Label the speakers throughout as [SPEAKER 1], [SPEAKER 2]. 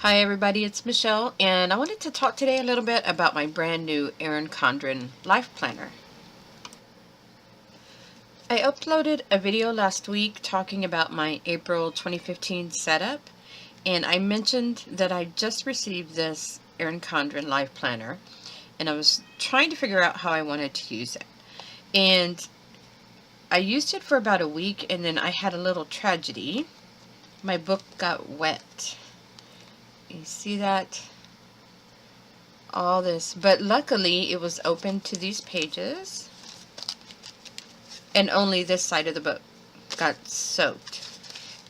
[SPEAKER 1] Hi everybody, it's Michelle, and I wanted to talk today a little bit about my brand new Erin Condren Life Planner. I uploaded a video last week talking about my April 2015 setup, and I mentioned that I just received this Erin Condren Life Planner, and I was trying to figure out how I wanted to use it. And I used it for about a week, and then I had a little tragedy. My book got wet. You see that? All this, but luckily it was open to these pages, and only this side of the book got soaked.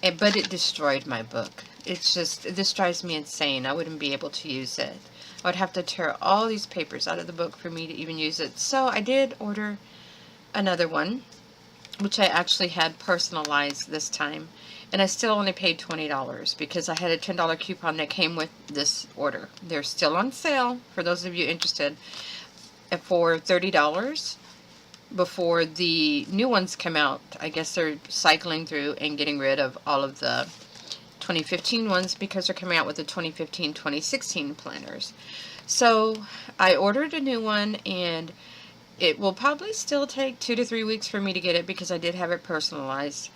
[SPEAKER 1] But it destroyed my book. It's just, this drives me insane. I wouldn't be able to use it. I would have to tear all these papers out of the book for me to even use it. So I did order another one, which I actually had personalized this time. And I still only paid $20 because I had a $10 coupon that came with this order. They're still on sale for those of you interested for $30 before the new ones come out. I guess they're cycling through and getting rid of all of the 2015 ones because they're coming out with the 2015-2016 planners. So I ordered a new one, and it will probably still take 2 to 3 weeks for me to get it because I did have it personalized.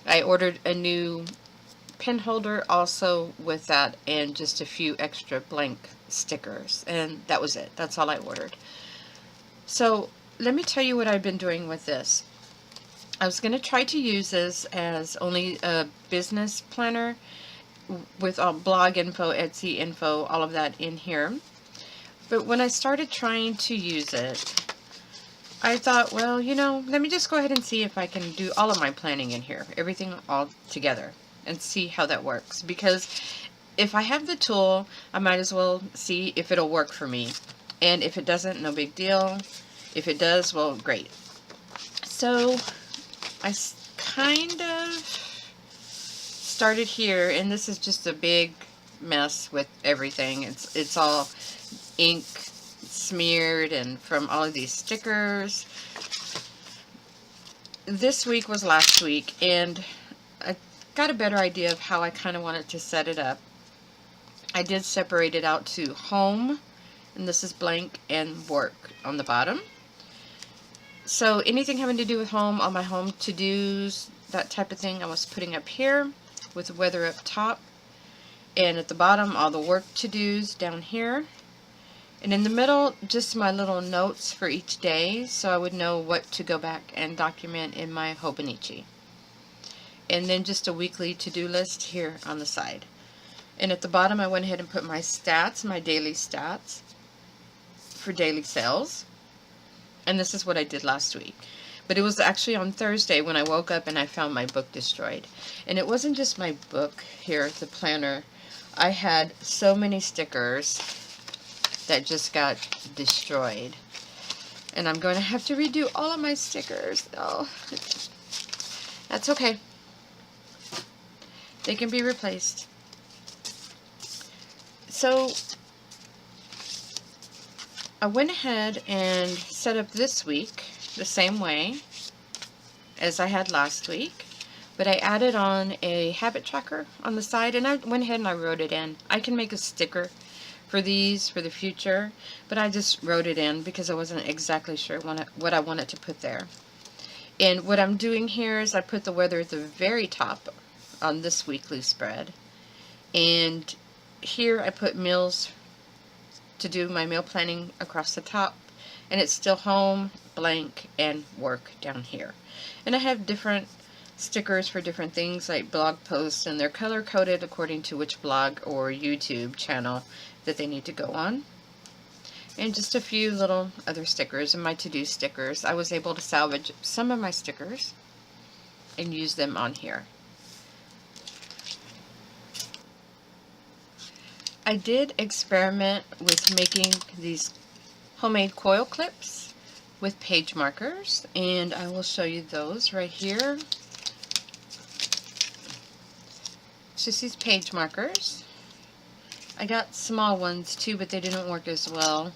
[SPEAKER 1] I ordered a new pen holder also with that, and just a few extra blank stickers, and that was it. That's all I ordered. So let me tell you what I've been doing with this. I was going to try to use this as only a business planner with all blog info, Etsy info, all of that in here. But when I started trying to use it, I thought, well, let me just go ahead and see if I can do all of my planning in here, everything all together, and see how that works. Because if I have the tool, I might as well see if it'll work for me. And if it doesn't, no big deal. If it does, well, great. So I kind of started here, and this is just a big mess with everything. It's all ink smeared and from all of these stickers. This week was last week, and I got a better idea of how I kind of wanted to set it up. I did separate it out to home, and this is blank, and work on the bottom. So anything having to do with home, all my home to-dos, that type of thing, I was putting up here with weather up top, and at the bottom all the work to-dos down here. And in the middle, just my little notes for each day, so I would know what to go back and document in my Hobonichi. And then just a weekly to-do list here on the side. And at the bottom, I went ahead and put my stats, my daily stats for daily sales. And this is what I did last week. But it was actually on Thursday when I woke up and I found my book destroyed. And it wasn't just my book here, the planner. I had so many stickers that just got destroyed, and I'm going to have to redo all of my stickers. Oh, that's okay. They can be replaced. So I went ahead and set up this week the same way as I had last week, but I added on a habit tracker on the side, and I went ahead and I wrote it in. I can make a sticker for these for the future, but I just wrote it in because I wasn't exactly sure what I wanted to put there. And what I'm doing here is I put the weather at the very top on this weekly spread, and here I put meals to do my meal planning across the top, and it's still home, blank, and work down here. And I have different stickers for different things like blog posts, and they're color coded according to which blog or YouTube channel that they need to go on. And just a few little other stickers, and my to-do stickers. I was able to salvage some of my stickers and use them on here. I did experiment with making these homemade coil clips with page markers, and I will show you those right here. It's just these page markers. I got small ones too, but they didn't work as well.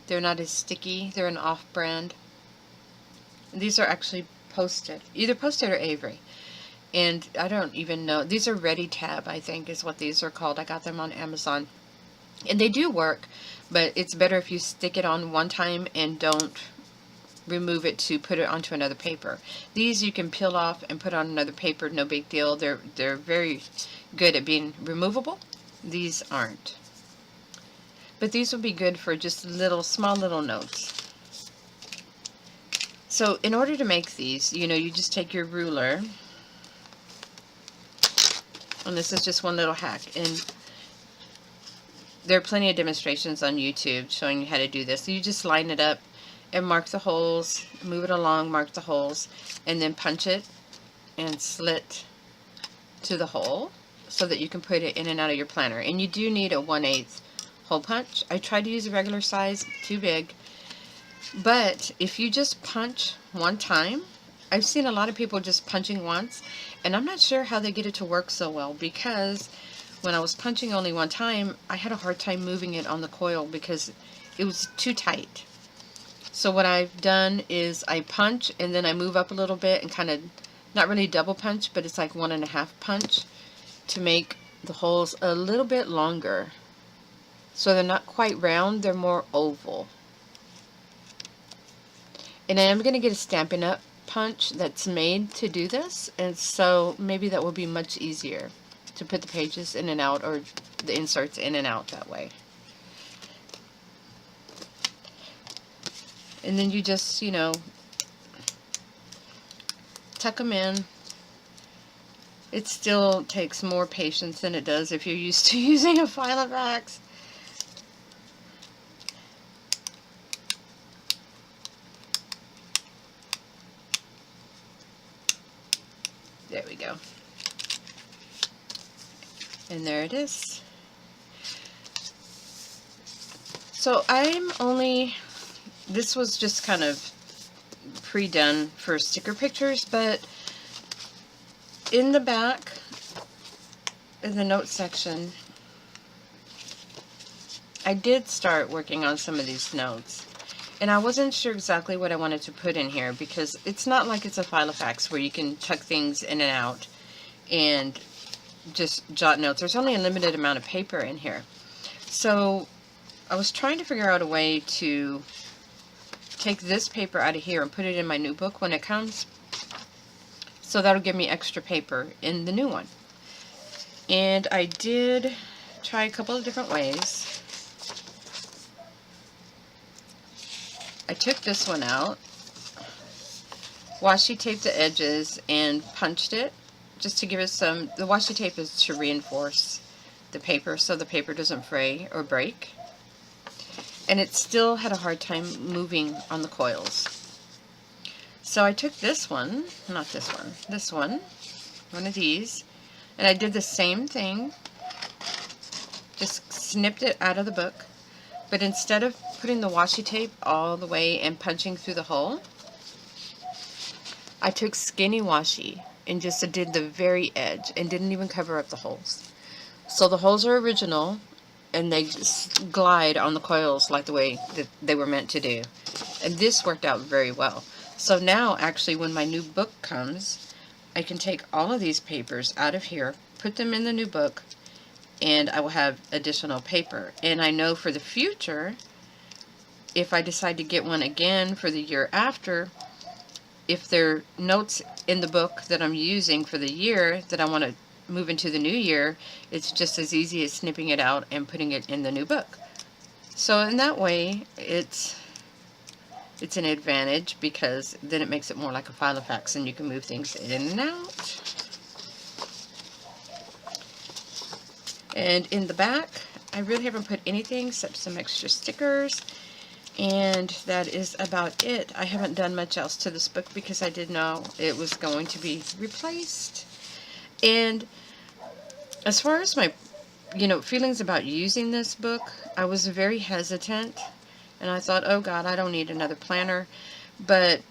[SPEAKER 1] They're not as sticky. They're an off-brand. These are actually Post-it, either Post-it or Avery. And I don't even know, these are Ready Tab, I think is what these are called. I got them on Amazon. And they do work, but it's better if you stick it on one time and don't remove it to put it onto another paper. These you can peel off and put on another paper, no big deal. They're very good at being removable. These aren't. But these will be good for just small little notes. So in order to make these, you just take your ruler, and this is just one little hack, and there are plenty of demonstrations on YouTube showing you how to do this. So you just line it up and mark the holes, move it along, mark the holes, and then punch it and slit to the hole so that you can put it in and out of your planner. And you do need a 1/8 hole punch. I tried to use a regular size, too big. But if you just punch one time, I've seen a lot of people just punching once, and I'm not sure how they get it to work so well, because when I was punching only one time, I had a hard time moving it on the coil because it was too tight. So what I've done is I punch and then I move up a little bit and kind of, not really double punch, but it's like 1.5 punch to make the holes a little bit longer. So they're not quite round, they're more oval. And I am going to get a Stampin' Up! Punch that's made to do this, and so maybe that will be much easier to put the pages in and out, or the inserts in and out that way. And then you just, tuck them in. It still takes more patience than it does if you're used to using a Filofax. There we go. And there it is. So this was just kind of pre-done for sticker pictures, but in the back, in the notes section, I did start working on some of these notes. And I wasn't sure exactly what I wanted to put in here, because it's not like it's a Filofax where you can tuck things in and out and just jot notes. There's only a limited amount of paper in here. So I was trying to figure out a way to take this paper out of here and put it in my new book when it comes. So that'll give me extra paper in the new one. And I did try a couple of different ways. I took this one out, washi taped the edges, and punched it just to give it some. The washi tape is to reinforce the paper so the paper doesn't fray or break. And it still had a hard time moving on the coils. So I took this one, not this one, one of these, and I did the same thing, just snipped it out of the book. But instead of putting the washi tape all the way and punching through the hole, I took skinny washi and just did the very edge and didn't even cover up the holes. So the holes are original and they glide on the coils like the way that they were meant to do. And this worked out very well. So now actually when my new book comes, I can take all of these papers out of here, put them in the new book, and I will have additional paper. And I know for the future, if I decide to get one again for the year after, if there are notes in the book that I'm using for the year that I want to move into the new year, it's just as easy as snipping it out and putting it in the new book. So in that way, it's an advantage, because then it makes it more like a Filofax and you can move things in and out. And in the back, I really haven't put anything except some extra stickers, and that is about it. I haven't done much else to this book because I didn't know it was going to be replaced. And as far as my, feelings about using this book, I was very hesitant, and I thought, oh God, I don't need another planner. But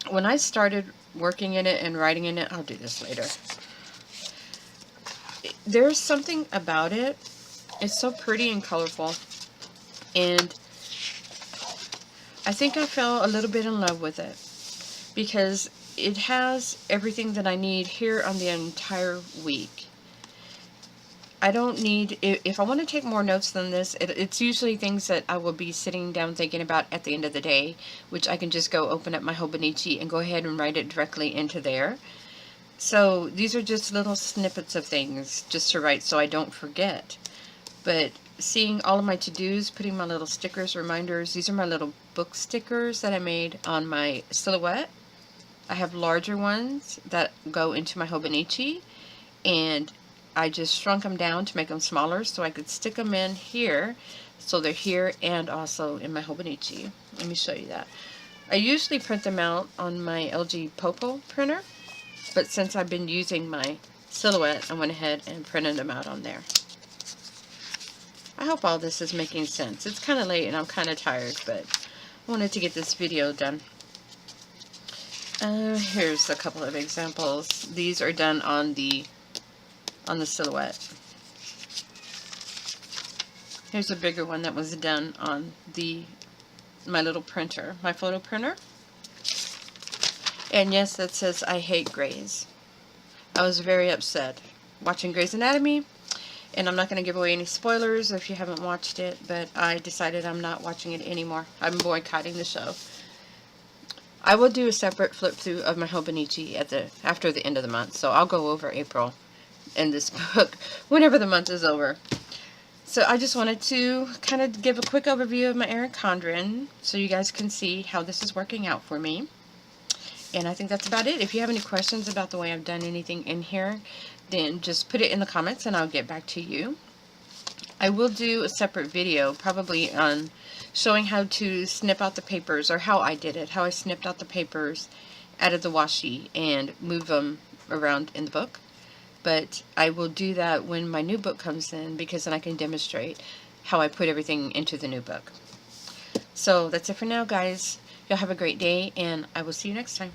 [SPEAKER 1] when I started working in it and writing in it, I'll do this later. There's something about it. It's so pretty and colorful, and I think I fell a little bit in love with it, because it has everything that I need here on the entire week. I don't need, if I want to take more notes than this, it's usually things that I will be sitting down thinking about at the end of the day, which I can just go open up my Hobonichi and go ahead and write it directly into there. So these are just little snippets of things just to write so I don't forget. But seeing all of my to-dos, putting my little stickers, reminders, these are my little book stickers that I made on my silhouette. I have larger ones that go into my Hobonichi, and I just shrunk them down to make them smaller so I could stick them in here. So they're here and also in my Hobonichi. Let me show you that. I usually print them out on my LG Popo printer, but since I've been using my silhouette, I went ahead and printed them out on there. I hope all this is making sense. It's kind of late and I'm kind of tired, but I wanted to get this video done. Here's a couple of examples. These are done on the silhouette. Here's a bigger one that was done on my little printer, my photo printer. And yes, that says I hate Grey's. I was very upset watching Grey's Anatomy, and I'm not going to give away any spoilers if you haven't watched it, but I decided I'm not watching it anymore. I'm boycotting the show. I will do a separate flip through of my Hobonichi after the end of the month, so I'll go over April in this book whenever the month is over. So I just wanted to kind of give a quick overview of my Erin Condren so you guys can see how this is working out for me. And I think that's about it. If you have any questions about the way I've done anything in here, then just put it in the comments and I'll get back to you. I will do a separate video probably on showing how to snip out the papers, or how I did it, how I snipped out the papers out of the washi and move them around in the book. But I will do that when my new book comes in, because then I can demonstrate how I put everything into the new book. So that's it for now, guys. Y'all have a great day, and I will see you next time.